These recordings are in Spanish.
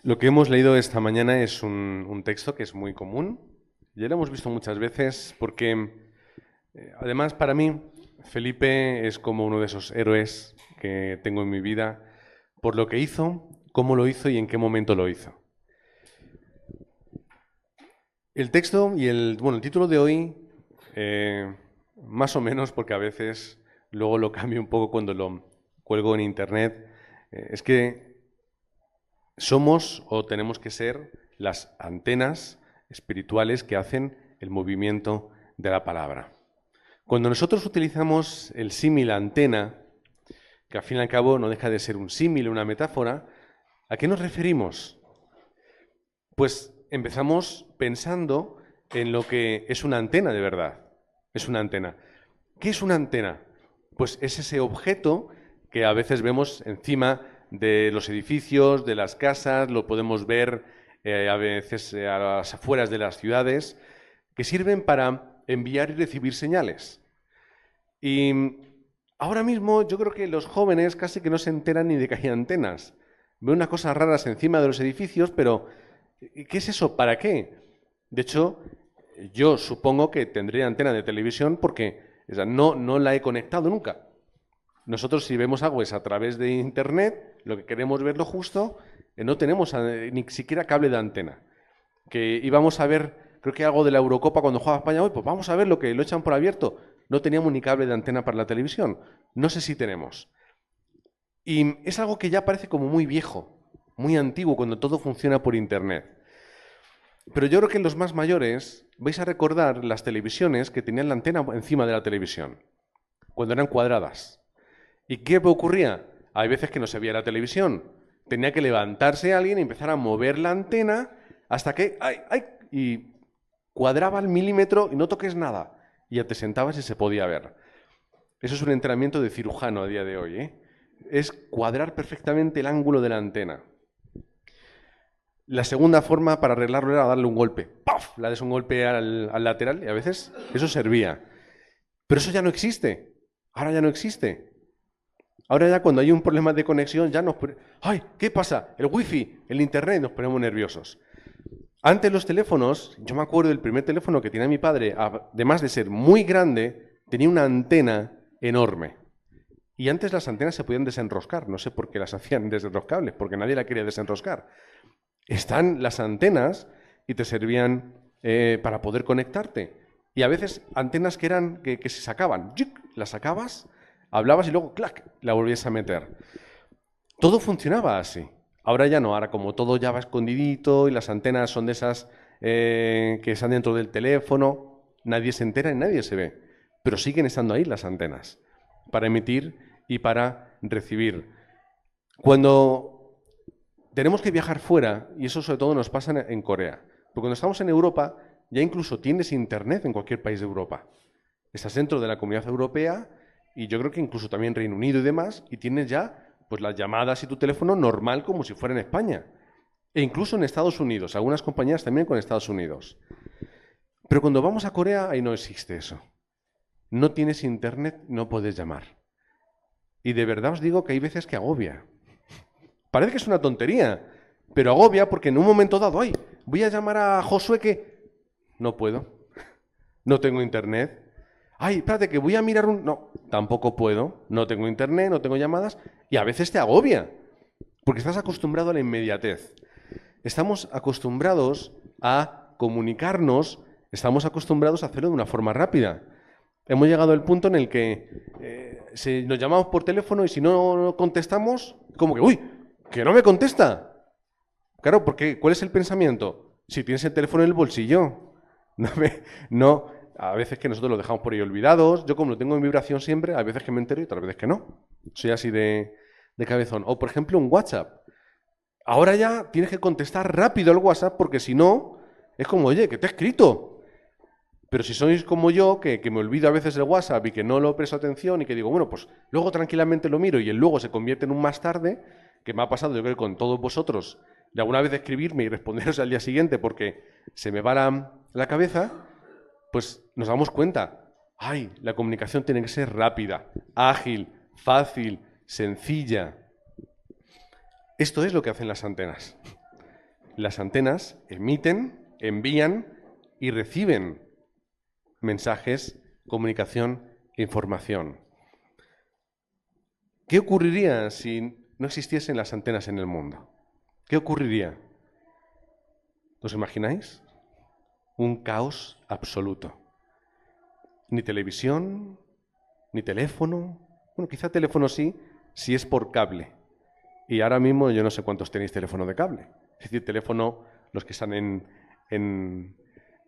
Lo que hemos leído esta mañana es un texto que es muy común. Ya lo hemos visto muchas veces porque, además, para mí, Felipe es como uno de esos héroes que tengo en mi vida por lo que hizo, cómo lo hizo y en qué momento lo hizo. El texto y el título de hoy, más o menos, porque a veces luego lo cambio un poco cuando lo cuelgo en internet, es que somos o tenemos que ser las antenas espirituales que hacen el movimiento de la palabra. Cuando nosotros utilizamos el símil antena, que al fin y al cabo no deja de ser un símil, una metáfora, ¿a qué nos referimos? Pues empezamos pensando en lo que es una antena de verdad. Es una antena. ¿Qué es una antena? Pues es ese objeto que a veces vemos encima de los edificios, de las casas, lo podemos ver a veces a las afueras de las ciudades, que sirven para enviar y recibir señales. Y ahora mismo yo creo que los jóvenes casi que no se enteran ni de que hay antenas. Ven unas cosas raras encima de los edificios, pero ¿qué es eso? ¿Para qué? De hecho, yo supongo que tendré antena de televisión porque no la he conectado nunca. Nosotros si vemos algo es a través de internet, lo que queremos ver lo justo, no tenemos ni siquiera cable de antena. Que íbamos a ver, creo que algo de la Eurocopa cuando jugaba España hoy, pues vamos a ver lo que lo echan por abierto. No teníamos ni cable de antena para la televisión. No sé si tenemos. Y es algo que ya parece como muy viejo, muy antiguo, cuando todo funciona por internet. Pero yo creo que los más mayores vais a recordar las televisiones que tenían la antena encima de la televisión, cuando eran cuadradas. ¿Y qué ocurría? Hay veces que no se veía la televisión. Tenía que levantarse alguien y empezar a mover la antena hasta que ¡ay, ay! Y cuadraba al milímetro y no toques nada. Y ya te sentabas y se podía ver. Eso es un entrenamiento de cirujano a día de hoy, ¿eh? Es cuadrar perfectamente el ángulo de la antena. La segunda forma para arreglarlo era darle un golpe. ¡Paf! Le das un golpe al lateral y a veces eso servía. Pero eso ya no existe. Ahora ya no existe. Ahora ya cuando hay un problema de conexión ya nos... ¡Ay! ¿Qué pasa? El wifi, el internet, nos ponemos nerviosos. Antes los teléfonos, yo me acuerdo del primer teléfono que tenía mi padre, además de ser muy grande, tenía una antena enorme. Y antes las antenas se podían desenroscar, no sé por qué las hacían desenroscables, porque nadie la quería desenroscar. Están las antenas y te servían para poder conectarte. Y a veces antenas que se sacaban, ¡yuc! Las sacabas, hablabas y luego ¡clac! La volvías a meter. Todo funcionaba así. Ahora ya no, ahora como todo ya va escondidito y las antenas son de esas que están dentro del teléfono, nadie se entera y nadie se ve. Pero siguen estando ahí las antenas para emitir y para recibir. Cuando tenemos que viajar fuera, y eso sobre todo nos pasa en Corea, porque cuando estamos en Europa ya incluso tienes internet en cualquier país de Europa. Estás dentro de la Comunidad Europea y yo creo que incluso también Reino Unido y demás, y tienes ya pues las llamadas y tu teléfono normal como si fuera en España. E incluso en Estados Unidos, algunas compañías también con Estados Unidos. Pero cuando vamos a Corea, ahí no existe eso. No tienes internet, no puedes llamar. Y de verdad os digo que hay veces que agobia. Parece que es una tontería, pero agobia porque en un momento dado, ay, voy a llamar a Josué que no puedo, no tengo internet. Ay, espérate, que voy a mirar un... No, tampoco puedo, no tengo internet, no tengo llamadas, y a veces te agobia, porque estás acostumbrado a la inmediatez. Estamos acostumbrados a comunicarnos, estamos acostumbrados a hacerlo de una forma rápida. Hemos llegado al punto en el que nos llamamos por teléfono y si no contestamos, como que, uy, que no me contesta. Claro, porque ¿cuál es el pensamiento? Si tienes el teléfono en el bolsillo, no, a veces que nosotros lo dejamos por ahí olvidados. Yo como lo tengo en vibración siempre, a veces que me entero y otras veces que no. Soy así de cabezón. O por ejemplo un WhatsApp. Ahora ya tienes que contestar rápido el WhatsApp porque si no, es como, oye, que te he escrito. Pero si sois como yo, que me olvido a veces el WhatsApp y que no lo presto atención y que digo, bueno, pues luego tranquilamente lo miro y el luego se convierte en un más tarde, que me ha pasado yo creo con todos vosotros, de alguna vez escribirme y responderos al día siguiente porque se me va la cabeza, pues nos damos cuenta, ay, la comunicación tiene que ser rápida, ágil, fácil, sencilla. Esto es lo que hacen las antenas. Las antenas emiten, envían y reciben mensajes, comunicación e información. ¿Qué ocurriría si no existiesen las antenas en el mundo? ¿Qué ocurriría? ¿Os imagináis? Un caos absoluto. Ni televisión, ni teléfono. Bueno, quizá teléfono sí, si es por cable. Y ahora mismo yo no sé cuántos tenéis teléfono de cable. Es decir, teléfono, los que están en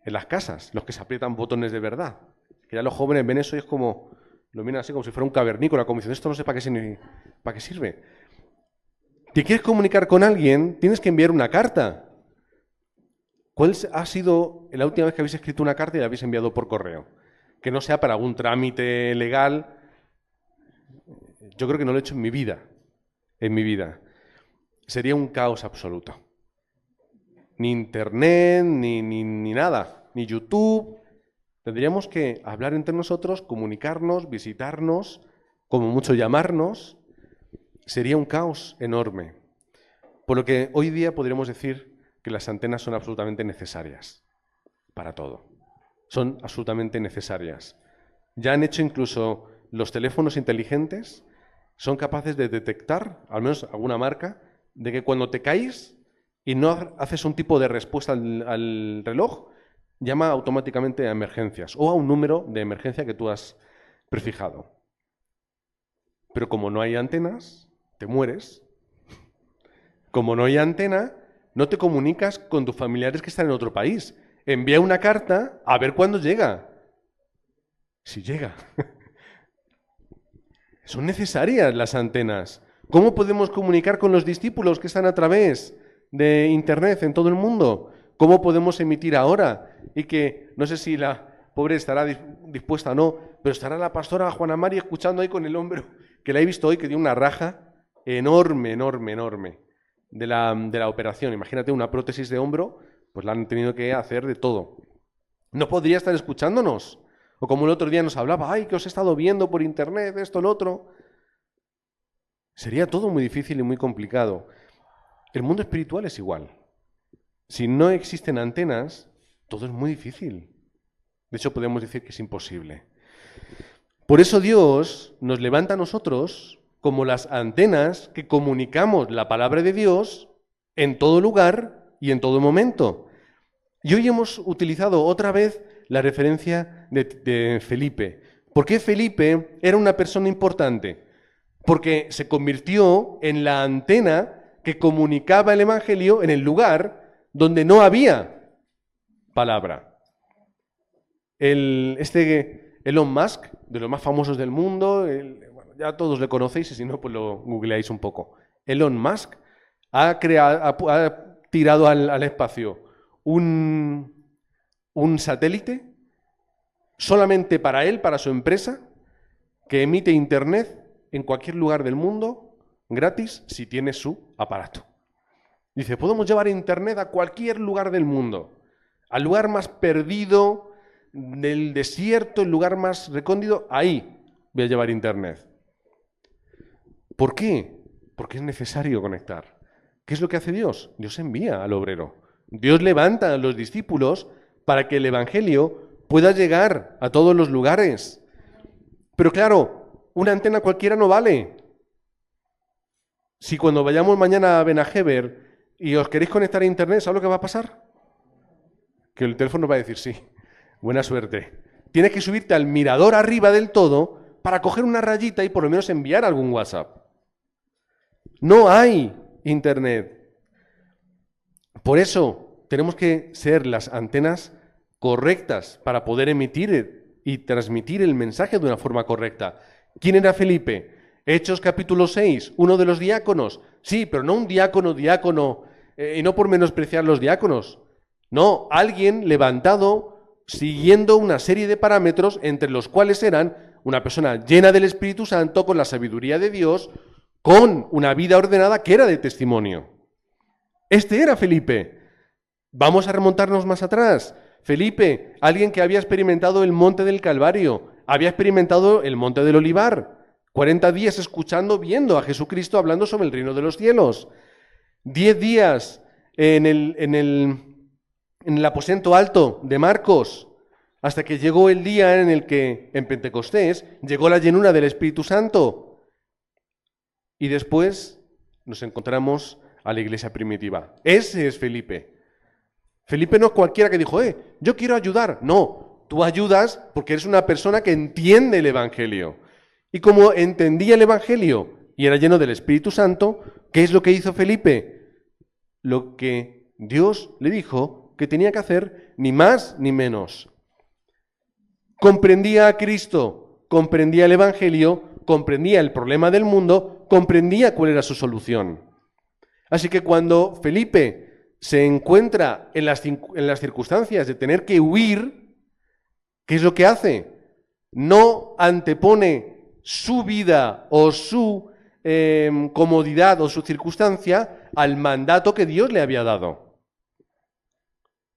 las casas, los que se aprietan botones de verdad. Que ya los jóvenes ven eso y es como, lo miran así como si fuera un cavernícola, como diciendo, esto no sé para qué sirve. ¿Te quieres comunicar con alguien? Tienes que enviar una carta. ¿Cuál ha sido la última vez que habéis escrito una carta y la habéis enviado por correo? Que no sea para algún trámite legal. Yo creo que no lo he hecho en mi vida. En mi vida. Sería un caos absoluto. Ni internet, ni nada. Ni YouTube. Tendríamos que hablar entre nosotros, comunicarnos, visitarnos, como mucho llamarnos. Sería un caos enorme. Por lo que hoy día podríamos decir que las antenas son absolutamente necesarias para todo. Son absolutamente necesarias. Ya han hecho incluso los teléfonos inteligentes, son capaces de detectar, al menos alguna marca, de que cuando te caes y no haces un tipo de respuesta al reloj, llama automáticamente a emergencias o a un número de emergencia que tú has prefijado. Pero como no hay antenas, te mueres. Como no hay antena, no te comunicas con tus familiares que están en otro país. Envía una carta a ver cuándo llega. Si llega. Son necesarias las antenas. ¿Cómo podemos comunicar con los discípulos que están a través de Internet en todo el mundo? ¿Cómo podemos emitir ahora? Y que, no sé si la pobre estará dispuesta o no, pero estará la pastora Juana Mari escuchando ahí con el hombro, que la he visto hoy, que tiene una raja enorme, enorme, enorme. De la operación. Imagínate una prótesis de hombro, pues la han tenido que hacer de todo. ¿No podría estar escuchándonos? O como el otro día nos hablaba, ay, que os he estado viendo por internet, esto, lo otro. Sería todo muy difícil y muy complicado. El mundo espiritual es igual. Si no existen antenas, todo es muy difícil. De hecho, podemos decir que es imposible. Por eso Dios nos levanta a nosotros como las antenas que comunicamos la palabra de Dios en todo lugar y en todo momento. Y hoy hemos utilizado otra vez la referencia de Felipe. ¿Por qué Felipe era una persona importante? Porque se convirtió en la antena que comunicaba el Evangelio en el lugar donde no había palabra. Elon Musk, de los más famosos del mundo, ya todos le conocéis y si no, pues lo googleáis un poco. Elon Musk ha tirado al espacio un satélite solamente para él, para su empresa, que emite internet en cualquier lugar del mundo gratis si tiene su aparato. Dice, podemos llevar internet a cualquier lugar del mundo, al lugar más perdido del desierto, el lugar más recóndito, ahí voy a llevar internet. ¿Por qué? Porque es necesario conectar. ¿Qué es lo que hace Dios? Dios envía al obrero. Dios levanta a los discípulos para que el Evangelio pueda llegar a todos los lugares. Pero claro, una antena cualquiera no vale. Si cuando vayamos mañana a Benajever y os queréis conectar a internet, ¿sabes lo que va a pasar? Que el teléfono va a decir sí. Buena suerte. Tienes que subirte al mirador arriba del todo para coger una rayita y por lo menos enviar algún WhatsApp. No hay internet. Por eso tenemos que ser las antenas correctas para poder emitir y transmitir el mensaje de una forma correcta. ¿Quién era Felipe? Hechos capítulo 6, uno de los diáconos. Sí, pero no un diácono, y no por menospreciar los diáconos. No, alguien levantado siguiendo una serie de parámetros entre los cuales eran una persona llena del Espíritu Santo, con la sabiduría de Dios, con una vida ordenada que era de testimonio. Este era Felipe. Vamos a remontarnos más atrás. Felipe, alguien que había experimentado el monte del Calvario, había experimentado el monte del Olivar, 40 días escuchando, viendo a Jesucristo hablando sobre el reino de los cielos, 10 días en el aposento alto de Marcos, hasta que llegó el día en el que, en Pentecostés, llegó la llenura del Espíritu Santo. Y después nos encontramos a la iglesia primitiva. Ese es Felipe. Felipe no es cualquiera que dijo, yo quiero ayudar. No, tú ayudas porque eres una persona que entiende el Evangelio. Y como entendía el Evangelio y era lleno del Espíritu Santo, ¿qué es lo que hizo Felipe? Lo que Dios le dijo que tenía que hacer, ni más ni menos. Comprendía a Cristo, comprendía el Evangelio, comprendía el problema del mundo, comprendía cuál era su solución. Así que cuando Felipe se encuentra en las circunstancias de tener que huir, ¿qué es lo que hace? No antepone su vida o su comodidad o su circunstancia al mandato que Dios le había dado.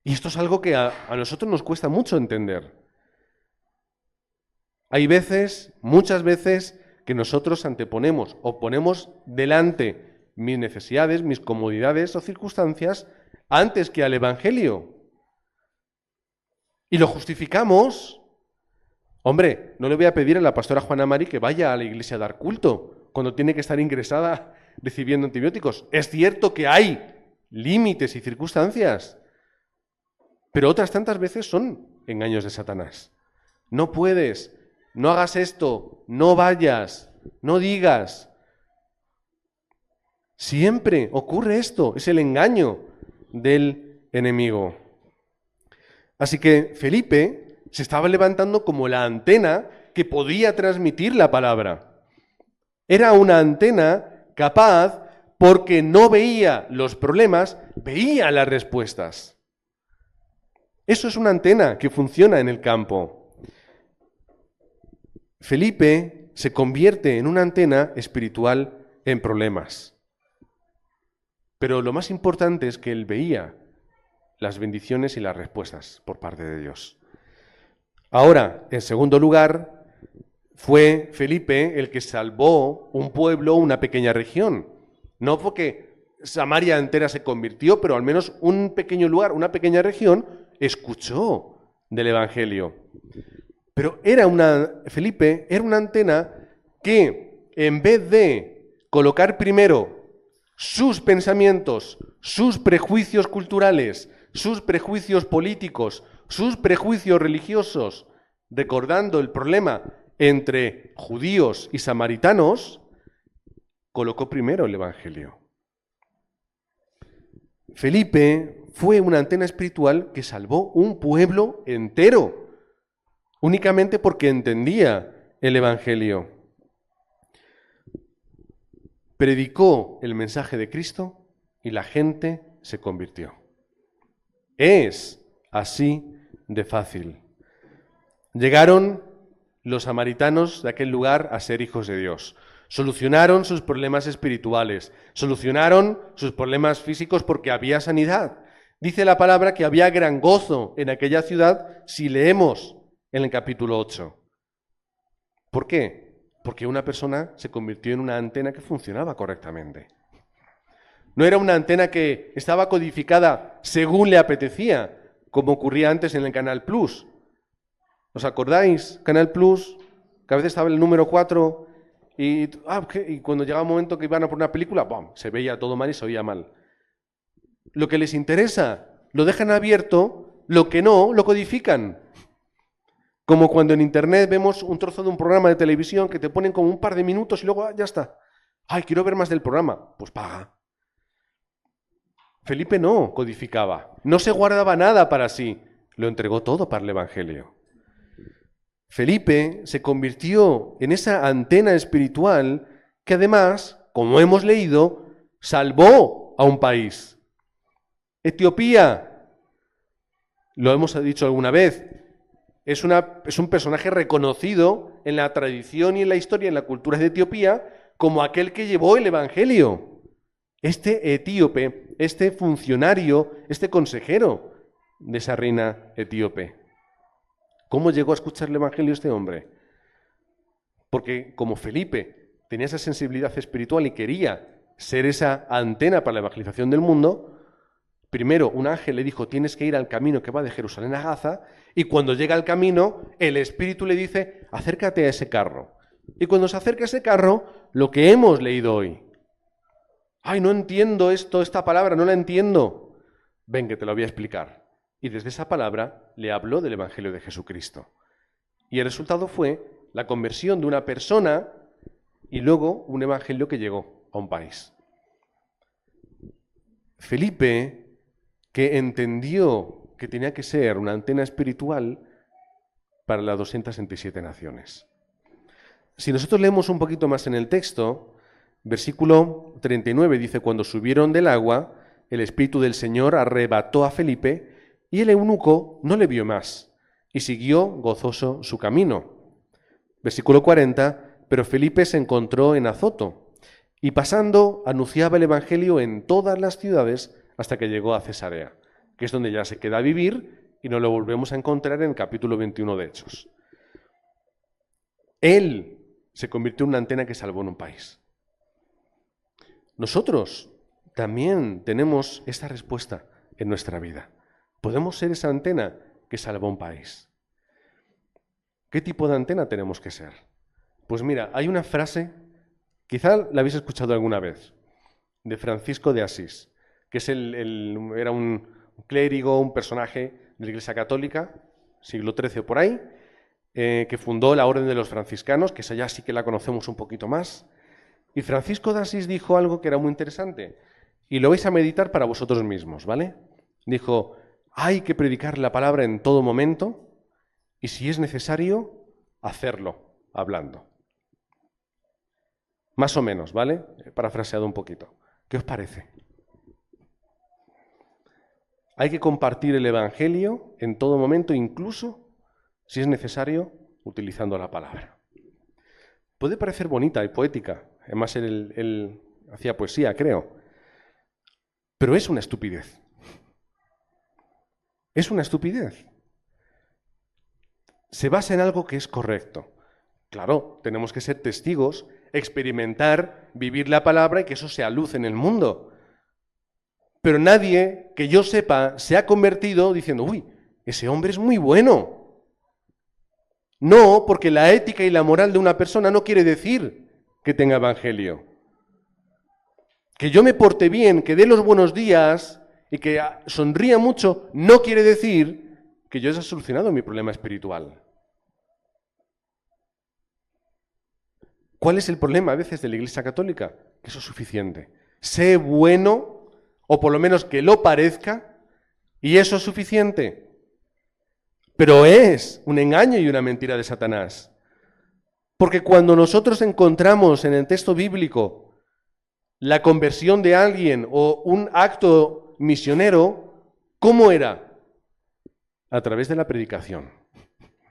Y esto es algo que a nosotros nos cuesta mucho entender. Hay veces, muchas veces, que nosotros anteponemos o ponemos delante mis necesidades, mis comodidades o circunstancias antes que al Evangelio. Y lo justificamos. Hombre, no le voy a pedir a la pastora Juana Mari que vaya a la iglesia a dar culto cuando tiene que estar ingresada recibiendo antibióticos. Es cierto que hay límites y circunstancias, pero otras tantas veces son engaños de Satanás. No puedes, no hagas esto, no vayas, no digas. Siempre ocurre esto, es el engaño del enemigo. Así que Felipe se estaba levantando como la antena que podía transmitir la palabra. Era una antena capaz, porque no veía los problemas, veía las respuestas. Eso es una antena que funciona en el campo. Felipe se convierte en una antena espiritual en problemas. Pero lo más importante es que él veía las bendiciones y las respuestas por parte de Dios. Ahora, en segundo lugar, fue Felipe el que salvó un pueblo, una pequeña región. No fue que Samaria entera se convirtió, pero al menos un pequeño lugar, una pequeña región, escuchó del Evangelio. Pero Felipe era una antena que, en vez de colocar primero sus pensamientos, sus prejuicios culturales, sus prejuicios políticos, sus prejuicios religiosos, recordando el problema entre judíos y samaritanos, colocó primero el Evangelio. Felipe fue una antena espiritual que salvó un pueblo entero, únicamente porque entendía el Evangelio. Predicó el mensaje de Cristo y la gente se convirtió. Es así de fácil. Llegaron los samaritanos de aquel lugar a ser hijos de Dios. Solucionaron sus problemas espirituales, solucionaron sus problemas físicos porque había sanidad. Dice la palabra que había gran gozo en aquella ciudad si leemos en el capítulo 8. ¿Por qué? Porque una persona se convirtió en una antena que funcionaba correctamente. No era una antena que estaba codificada según le apetecía, como ocurría antes en el Canal Plus. ¿Os acordáis? Canal Plus, que a veces estaba el número 4 y cuando llegaba un momento que iban a poner una película, ¡bum!, se veía todo mal y se oía mal. Lo que les interesa lo dejan abierto, lo que no, lo codifican. Como cuando en Internet vemos un trozo de un programa de televisión que te ponen como un par de minutos y luego ya está. ¡Ay, quiero ver más del programa! Pues paga. Felipe no codificaba, no se guardaba nada para sí, lo entregó todo para el Evangelio. Felipe se convirtió en esa antena espiritual que además, como hemos leído, salvó a un país. Etiopía, lo hemos dicho alguna vez, es un personaje reconocido en la tradición y en la historia, en la cultura de Etiopía, como aquel que llevó el Evangelio. Este etíope, este funcionario, este consejero de esa reina etíope. ¿Cómo llegó a escuchar el Evangelio este hombre? Porque como Felipe tenía esa sensibilidad espiritual y quería ser esa antena para la evangelización del mundo, Primero, un ángel le dijo, tienes que ir al camino que va de Jerusalén a Gaza, y cuando llega al camino, el Espíritu le dice, acércate a ese carro. Y cuando se acerca a ese carro, lo que hemos leído hoy. Ay, no entiendo esta palabra, no la entiendo. Ven que te lo voy a explicar. Y desde esa palabra le habló del Evangelio de Jesucristo. Y el resultado fue la conversión de una persona y luego un evangelio que llegó a un país. Felipe, que entendió que tenía que ser una antena espiritual para las 267 naciones. Si nosotros leemos un poquito más en el texto, versículo 39 dice, cuando subieron del agua, el Espíritu del Señor arrebató a Felipe y el eunuco no le vio más y siguió gozoso su camino. Versículo 40, pero Felipe se encontró en Azoto y pasando anunciaba el Evangelio en todas las ciudades hasta que llegó a Cesarea, que es donde ya se queda a vivir y nos lo volvemos a encontrar en el capítulo 21 de Hechos. Él se convirtió en una antena que salvó en un país. Nosotros también tenemos esta respuesta en nuestra vida. Podemos ser esa antena que salvó un país. ¿Qué tipo de antena tenemos que ser? Pues mira, hay una frase, quizá la habéis escuchado alguna vez, de Francisco de Asís, que era un clérigo, un personaje de la Iglesia Católica, siglo XIII o por ahí, que fundó la Orden de los Franciscanos, que esa ya sí que la conocemos un poquito más. Y Francisco de Asís dijo algo que era muy interesante, y lo vais a meditar para vosotros mismos, ¿vale? Dijo, hay que predicar la palabra en todo momento, y si es necesario, hacerlo, hablando. Más o menos, ¿vale? He parafraseado un poquito. ¿Qué os parece? Hay que compartir el Evangelio en todo momento, incluso, si es necesario, utilizando la palabra. Puede parecer bonita y poética. Además, él hacía poesía, creo. Pero es una estupidez. Es una estupidez. Se basa en algo que es correcto. Claro, tenemos que ser testigos, experimentar, vivir la palabra y que eso sea luz en el mundo. Pero nadie, que yo sepa, se ha convertido diciendo, uy, ese hombre es muy bueno. No, porque la ética y la moral de una persona no quiere decir que tenga evangelio. Que yo me porte bien, que dé los buenos días y que sonría mucho, no quiere decir que yo haya solucionado mi problema espiritual. ¿Cuál es el problema a veces de la Iglesia Católica? Que eso es suficiente. Sé bueno, o por lo menos que lo parezca, y eso es suficiente. Pero es un engaño y una mentira de Satanás. Porque cuando nosotros encontramos en el texto bíblico la conversión de alguien o un acto misionero, ¿cómo era? A través de la predicación,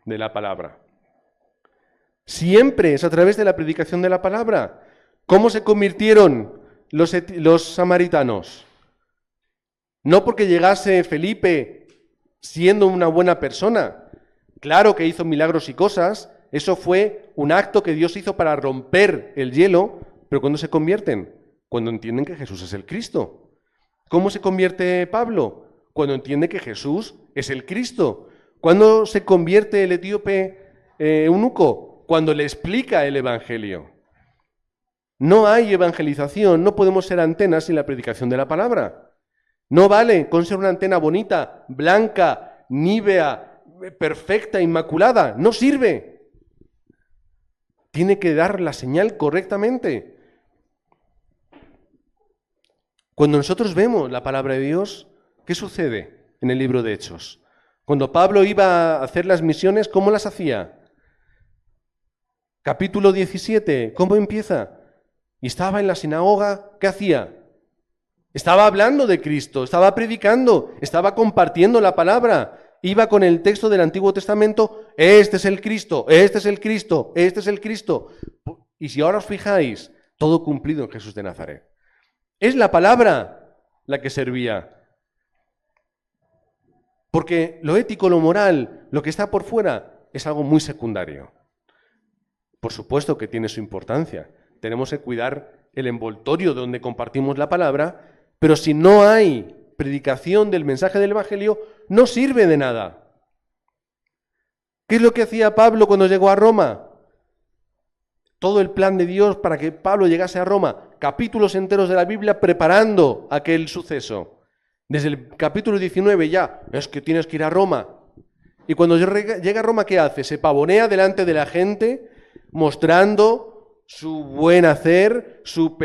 de la palabra. Siempre es a través de la predicación de la palabra. ¿Cómo se convirtieron los samaritanos? No porque llegase Felipe siendo una buena persona. Claro que hizo milagros y cosas. Eso fue un acto que Dios hizo para romper el hielo. Pero ¿cuándo se convierten? Cuando entienden que Jesús es el Cristo. ¿Cómo se convierte Pablo? Cuando entiende que Jesús es el Cristo. ¿Cuándo se convierte el etíope eunuco? Cuando le explica el Evangelio. No hay evangelización, no podemos ser antenas sin la predicación de la palabra. No vale con ser una antena bonita, blanca, nívea, perfecta, inmaculada. No sirve. Tiene que dar la señal correctamente. Cuando nosotros vemos la palabra de Dios, ¿qué sucede en el libro de Hechos? Cuando Pablo iba a hacer las misiones, ¿cómo las hacía? Capítulo 17, ¿cómo empieza? Y estaba en la sinagoga, ¿qué hacía? Estaba hablando de Cristo, estaba predicando, estaba compartiendo la palabra. Iba con el texto del Antiguo Testamento, este es el Cristo, este es el Cristo, este es el Cristo. Y si ahora os fijáis, todo cumplido en Jesús de Nazaret. Es la palabra la que servía. Porque lo ético, lo moral, lo que está por fuera, es algo muy secundario. Por supuesto que tiene su importancia. Tenemos que cuidar el envoltorio donde compartimos la palabra, pero si no hay predicación del mensaje del Evangelio no sirve de nada. ¿Qué es lo que hacía Pablo cuando llegó a Roma? Todo el plan de Dios para que Pablo llegase a Roma, capítulos enteros de la Biblia preparando aquel suceso. Desde el capítulo 19 ya, es que tienes que ir a Roma. Y cuando llega a Roma, ¿qué hace? Se pavonea delante de la gente, mostrando su buen hacer, su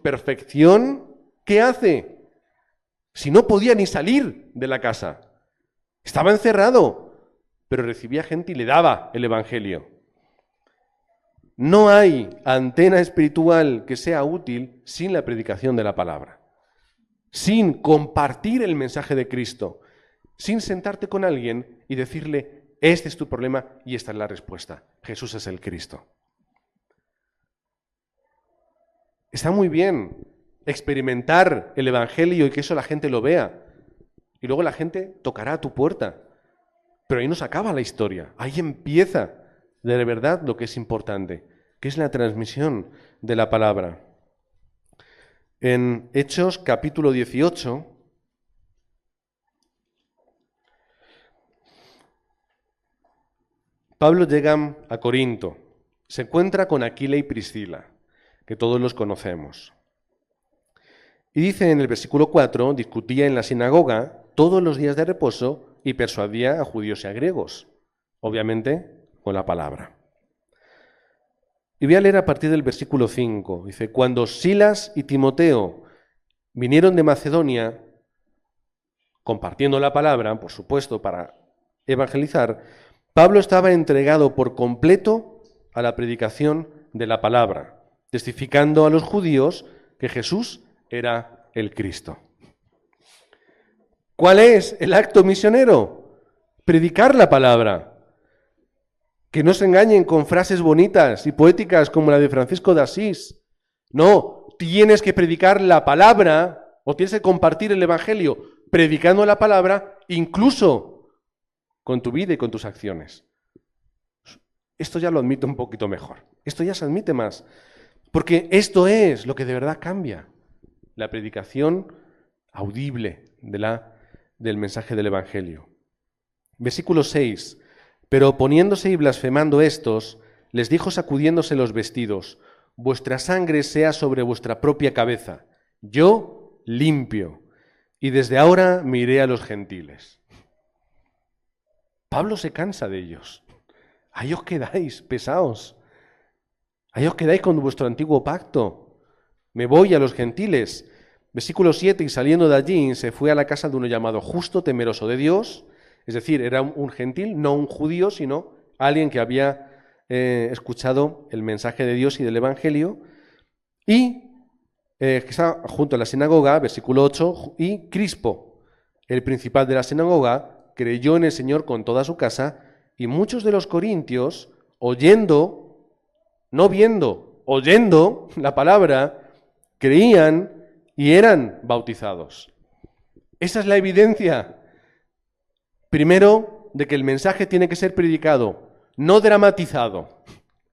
perfección. ¿Qué hace? Si no podía ni salir de la casa. Estaba encerrado, pero recibía gente y le daba el Evangelio. No hay antena espiritual que sea útil sin la predicación de la palabra, sin compartir el mensaje de Cristo, sin sentarte con alguien y decirle, este es tu problema y esta es la respuesta. Jesús es el Cristo. Está muy bien experimentar el Evangelio y que eso la gente lo vea. Y luego la gente tocará a tu puerta. Pero ahí no se acaba la historia. Ahí empieza de verdad lo que es importante, que es la transmisión de la palabra. En Hechos capítulo 18, Pablo llega a Corinto, se encuentra con Aquila y Priscila, que todos los conocemos. Y dice en el versículo 4, discutía en la sinagoga todos los días de reposo y persuadía a judíos y a griegos, obviamente con la palabra. Y voy a leer a partir del versículo 5. Dice, cuando Silas y Timoteo vinieron de Macedonia, compartiendo la palabra, por supuesto, para evangelizar, Pablo estaba entregado por completo a la predicación de la palabra, testificando a los judíos que Jesús era el Cristo. ¿Cuál es el acto misionero? Predicar la palabra. Que no se engañen con frases bonitas y poéticas como la de Francisco de Asís. No, tienes que predicar la palabra o tienes que compartir el Evangelio predicando la palabra incluso con tu vida y con tus acciones. Esto ya lo admito un poquito mejor. Esto ya se admite más. Porque esto es lo que de verdad cambia. La predicación audible del mensaje del Evangelio. Versículo 6. Pero oponiéndose y blasfemando estos, les dijo sacudiéndose los vestidos, vuestra sangre sea sobre vuestra propia cabeza, yo limpio, y desde ahora me iré a los gentiles. Pablo se cansa de ellos. Ahí os quedáis, pesaos. Ahí os quedáis con vuestro antiguo pacto. Me voy a los gentiles. Versículo 7, y saliendo de allí se fue a la casa de uno llamado Justo, temeroso de Dios. Es decir, era un gentil, no un judío, sino alguien que había escuchado el mensaje de Dios y del Evangelio. Y que estaba junto a la sinagoga, versículo 8, y Crispo, el principal de la sinagoga, creyó en el Señor con toda su casa, y muchos de los corintios, oyendo, no viendo, oyendo la palabra, creían y eran bautizados. Esa es la evidencia. Primero, de que el mensaje tiene que ser predicado, no dramatizado.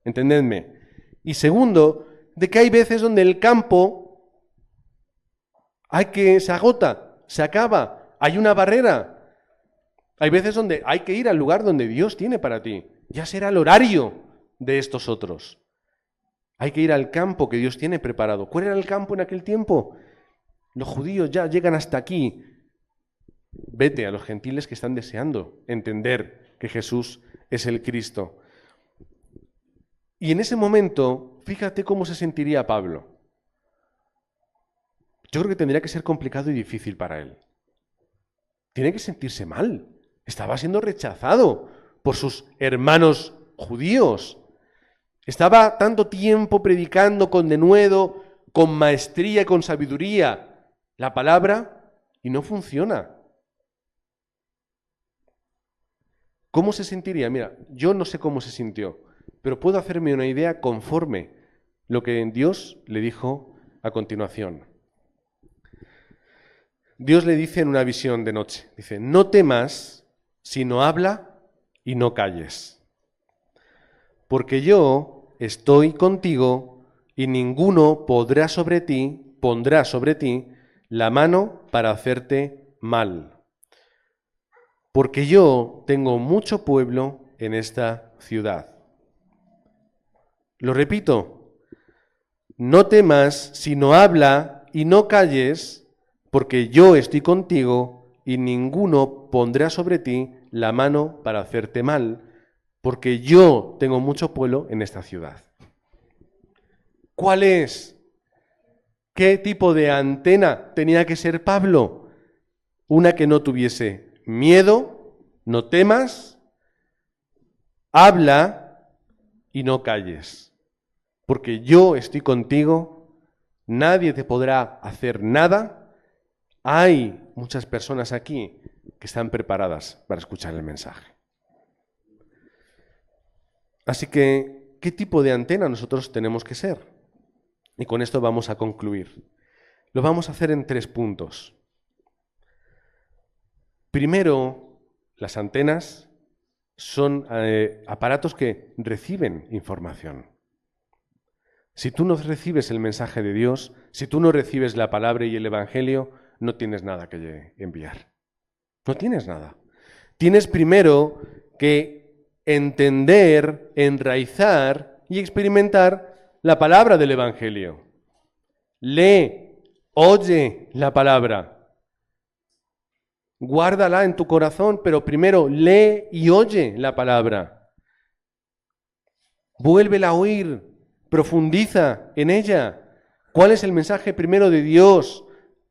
Entendedme. Y segundo, de que hay veces donde el campo se agota, se acaba, hay una barrera. Hay veces donde hay que ir al lugar donde Dios tiene para ti. Ya será el horario de estos otros. Hay que ir al campo que Dios tiene preparado. ¿Cuál era el campo en aquel tiempo? Los judíos ya llegan hasta aquí. Vete a los gentiles que están deseando entender que Jesús es el Cristo. Y en ese momento, fíjate cómo se sentiría Pablo. Yo creo que tendría que ser complicado y difícil para él. Tiene que sentirse mal. Estaba siendo rechazado por sus hermanos judíos. Estaba tanto tiempo predicando con denuedo, con maestría y con sabiduría la palabra y no funciona. ¿Cómo se sentiría? Mira, yo no sé cómo se sintió, pero puedo hacerme una idea conforme lo que Dios le dijo a continuación. Dios le dice en una visión de noche, dice, no temas, sino habla y no calles. Porque yo estoy contigo y ninguno pondrá sobre ti la mano para hacerte mal, porque yo tengo mucho pueblo en esta ciudad. Lo repito, no temas, sino habla y no calles, porque yo estoy contigo y ninguno pondrá sobre ti la mano para hacerte mal, porque yo tengo mucho pueblo en esta ciudad. ¿Cuál es? ¿Qué tipo de antena tenía que ser Pablo? Una que no tuviese miedo, no temas, habla y no calles, porque yo estoy contigo, nadie te podrá hacer nada. Hay muchas personas aquí que están preparadas para escuchar el mensaje. Así que, ¿qué tipo de antena nosotros tenemos que ser? Y con esto vamos a concluir. Lo vamos a hacer en 3 puntos. Primero, las antenas son aparatos que reciben información. Si tú no recibes el mensaje de Dios, si tú no recibes la palabra y el Evangelio, no tienes nada que enviar. No tienes nada. Tienes primero que entender, enraizar y experimentar la palabra del Evangelio. Lee, oye la palabra. Guárdala en tu corazón, pero primero lee y oye la palabra. Vuélvela a oír, profundiza en ella. ¿Cuál es el mensaje primero de Dios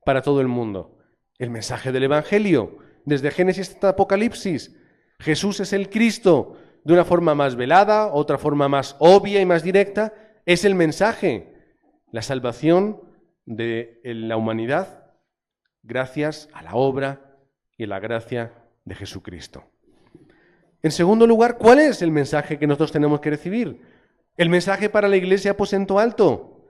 para todo el mundo? El mensaje del Evangelio. Desde Génesis hasta Apocalipsis. Jesús es el Cristo. De una forma más velada, otra forma más obvia y más directa, es el mensaje. La salvación de la humanidad gracias a la obra y la gracia de Jesucristo. En segundo lugar, ¿cuál es el mensaje que nosotros tenemos que recibir? El mensaje para la Iglesia Aposento Alto.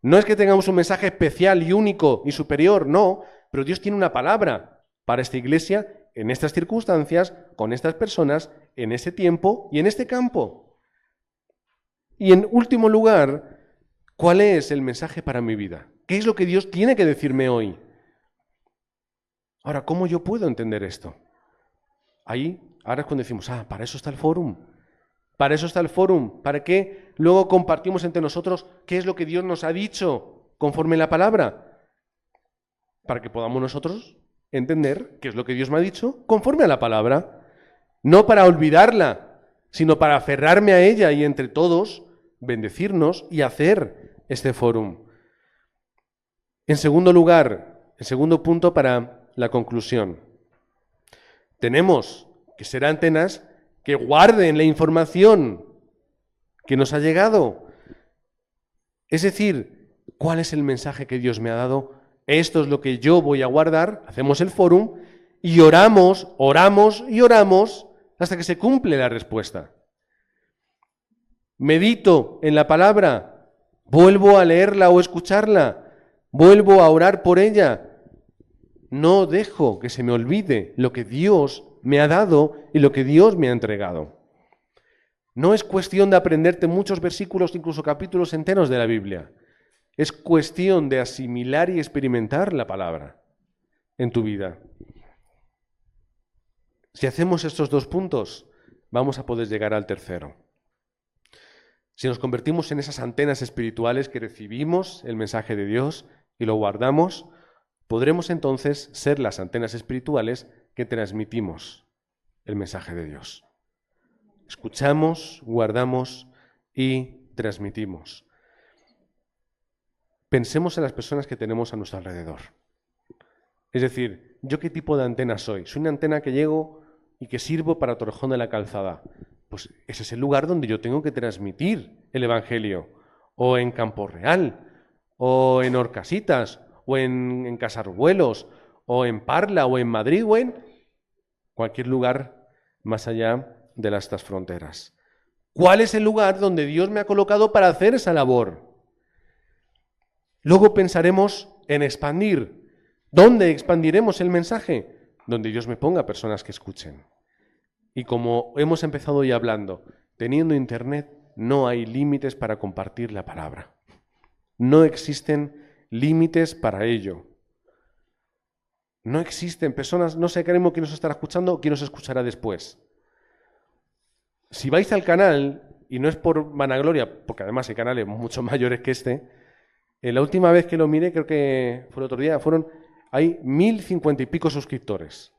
No es que tengamos un mensaje especial y único y superior, no, pero Dios tiene una palabra para esta iglesia en estas circunstancias, con estas personas, en este tiempo y en este campo. Y en último lugar, ¿cuál es el mensaje para mi vida? ¿Qué es lo que Dios tiene que decirme hoy? Ahora, ¿cómo yo puedo entender esto? Ahora es cuando decimos, para eso está el fórum. Para eso está el fórum. ¿Para qué luego compartimos entre nosotros qué es lo que Dios nos ha dicho conforme a la palabra? Para que podamos nosotros entender qué es lo que Dios me ha dicho conforme a la palabra. No para olvidarla, sino para aferrarme a ella y entre todos bendecirnos y hacer este fórum. En segundo lugar, el segundo punto para la conclusión. Tenemos que ser antenas que guarden la información que nos ha llegado. Es decir, ¿cuál es el mensaje que Dios me ha dado? Esto es lo que yo voy a guardar. Hacemos el fórum y oramos y oramos hasta que se cumple la respuesta. Medito en la palabra, vuelvo a leerla o escucharla, vuelvo a orar por ella. No dejo que se me olvide lo que Dios me ha dado y lo que Dios me ha entregado. No es cuestión de aprenderte muchos versículos, incluso capítulos enteros de la Biblia. Es cuestión de asimilar y experimentar la palabra en tu vida. Si hacemos estos 2 puntos, vamos a poder llegar al tercero. Si nos convertimos en esas antenas espirituales que recibimos el mensaje de Dios y lo guardamos, podremos entonces ser las antenas espirituales que transmitimos el mensaje de Dios. Escuchamos, guardamos y transmitimos. Pensemos en las personas que tenemos a nuestro alrededor. Es decir, ¿yo qué tipo de antena soy? ¿Soy una antena que llego y que sirvo para Torrejón de la Calzada? Pues ese es el lugar donde yo tengo que transmitir el Evangelio. O en Campo Real, o en Orcasitas, o en Casarruelos, o en Parla, o en Madrid, o en cualquier lugar más allá de estas fronteras. ¿Cuál es el lugar donde Dios me ha colocado para hacer esa labor? Luego pensaremos en expandir. ¿Dónde expandiremos el mensaje? Donde Dios me ponga personas que escuchen. Y como hemos empezado hoy hablando, teniendo internet, no hay límites para compartir la palabra. No existen límites para ello. No existen personas, no sé quién nos estará escuchando o quién nos escuchará después. Si vais al canal, y no es por vanagloria, porque además hay canales mucho mayores que este, la última vez que lo miré, creo que fue el otro día, hay 1.050 y pico suscriptores.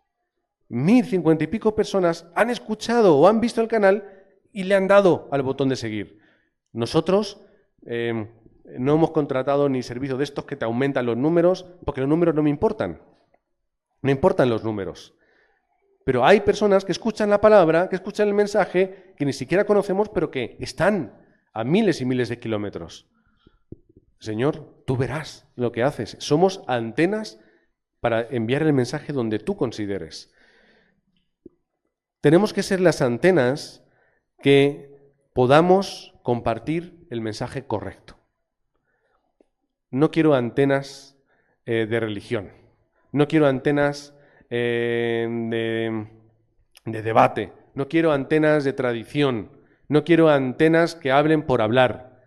1.050 y pico personas han escuchado o han visto el canal y le han dado al botón de seguir. Nosotros no hemos contratado ni servicio de estos que te aumentan los números, porque los números no me importan. No importan los números. Pero hay personas que escuchan la palabra, que escuchan el mensaje, que ni siquiera conocemos, pero que están a miles y miles de kilómetros. Señor, tú verás lo que haces. Somos antenas para enviar el mensaje donde tú consideres. Tenemos que ser las antenas que podamos compartir el mensaje correcto. No quiero antenas de religión. No quiero antenas de debate. No quiero antenas de tradición. No quiero antenas que hablen por hablar.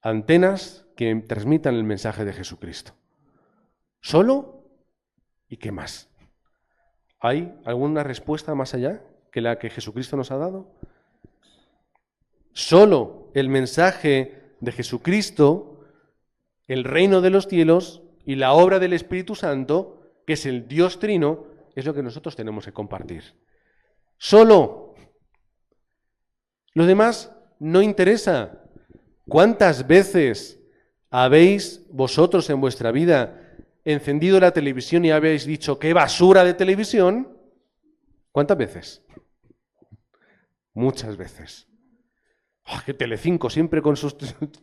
Antenas que transmitan el mensaje de Jesucristo. ¿Solo? ¿Y qué más? ¿Hay alguna respuesta más allá que la que Jesucristo nos ha dado? Solo el mensaje de Jesucristo, el reino de los cielos y la obra del Espíritu Santo, que es el Dios Trino, es lo que nosotros tenemos que compartir. Solo. Lo demás no interesa. ¿Cuántas veces habéis vosotros en vuestra vida encendido la televisión y habéis dicho qué basura de televisión? ¿Cuántas veces? Muchas veces. ¡Oh, que Telecinco siempre con sus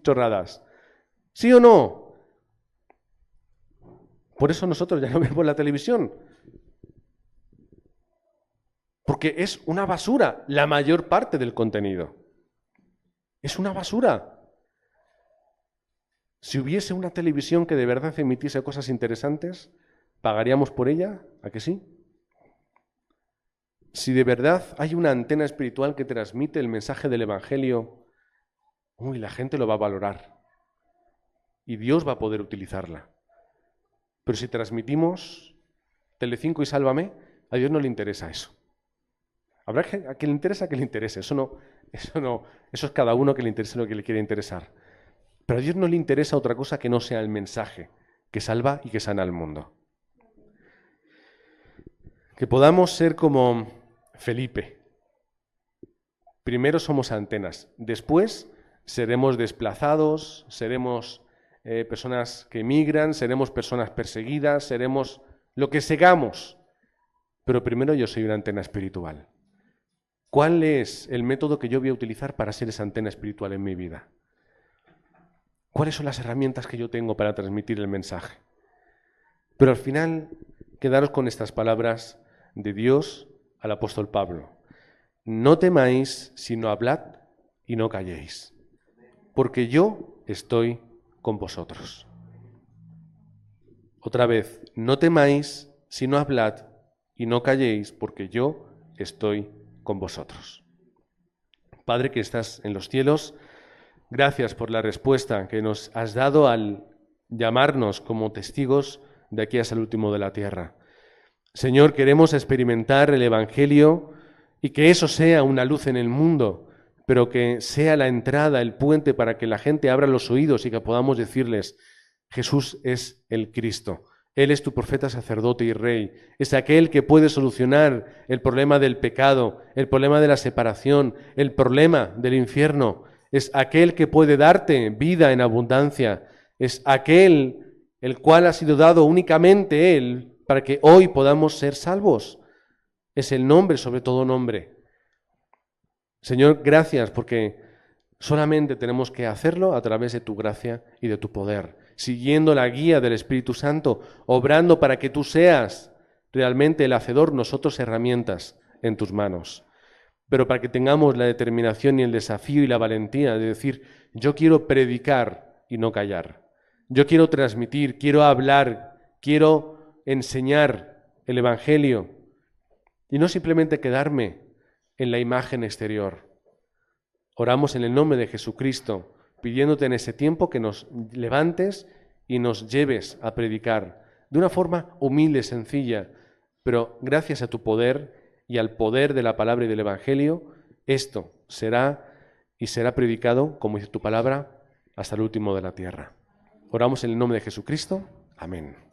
chorradas! ¿Sí o no? Por eso nosotros ya no vemos la televisión. Porque es una basura la mayor parte del contenido. Es una basura. Si hubiese una televisión que de verdad emitiese cosas interesantes, ¿pagaríamos por ella? ¿A que sí? Si de verdad hay una antena espiritual que transmite el mensaje del Evangelio, la gente lo va a valorar. Y Dios va a poder utilizarla. Pero si transmitimos Telecinco y Sálvame, a Dios no le interesa eso. Habrá a quien le interesa, que le interese. Eso es cada uno que le interese lo que le quiere interesar. Pero a Dios no le interesa otra cosa que no sea el mensaje que salva y que sana al mundo. Que podamos ser como Felipe. Primero somos antenas, después seremos desplazados, seremos personas que emigran, seremos personas perseguidas, seremos lo que seamos. Pero primero yo soy una antena espiritual. ¿Cuál es el método que yo voy a utilizar para ser esa antena espiritual en mi vida? ¿Cuáles son las herramientas que yo tengo para transmitir el mensaje? Pero al final, quedaros con estas palabras de Dios al apóstol Pablo. No temáis, sino hablad y no calléis, porque yo estoy con vosotros. Otra vez, no temáis, sino hablad y no calléis, porque yo estoy con vosotros. Padre que estás en los cielos, gracias por la respuesta que nos has dado al llamarnos como testigos de aquí hasta el último de la tierra. Señor, queremos experimentar el Evangelio y que eso sea una luz en el mundo, pero que sea la entrada, el puente para que la gente abra los oídos y que podamos decirles, Jesús es el Cristo. Él es tu profeta, sacerdote y rey. Es aquel que puede solucionar el problema del pecado, el problema de la separación, el problema del infierno. Es aquel que puede darte vida en abundancia. Es aquel el cual ha sido dado únicamente Él para que hoy podamos ser salvos. Es el nombre sobre todo nombre. Señor, gracias porque solamente tenemos que hacerlo a través de tu gracia y de tu poder, siguiendo la guía del Espíritu Santo, obrando para que tú seas realmente el hacedor, nosotros herramientas en tus manos. Pero para que tengamos la determinación y el desafío y la valentía de decir, yo quiero predicar y no callar. Yo quiero transmitir, quiero hablar, quiero enseñar el Evangelio y no simplemente quedarme en la imagen exterior. Oramos en el nombre de Jesucristo, pidiéndote en ese tiempo que nos levantes y nos lleves a predicar, de una forma humilde, sencilla, pero gracias a tu poder y al poder de la palabra y del Evangelio, esto será predicado, como dice tu palabra, hasta el último de la tierra. Oramos en el nombre de Jesucristo. Amén.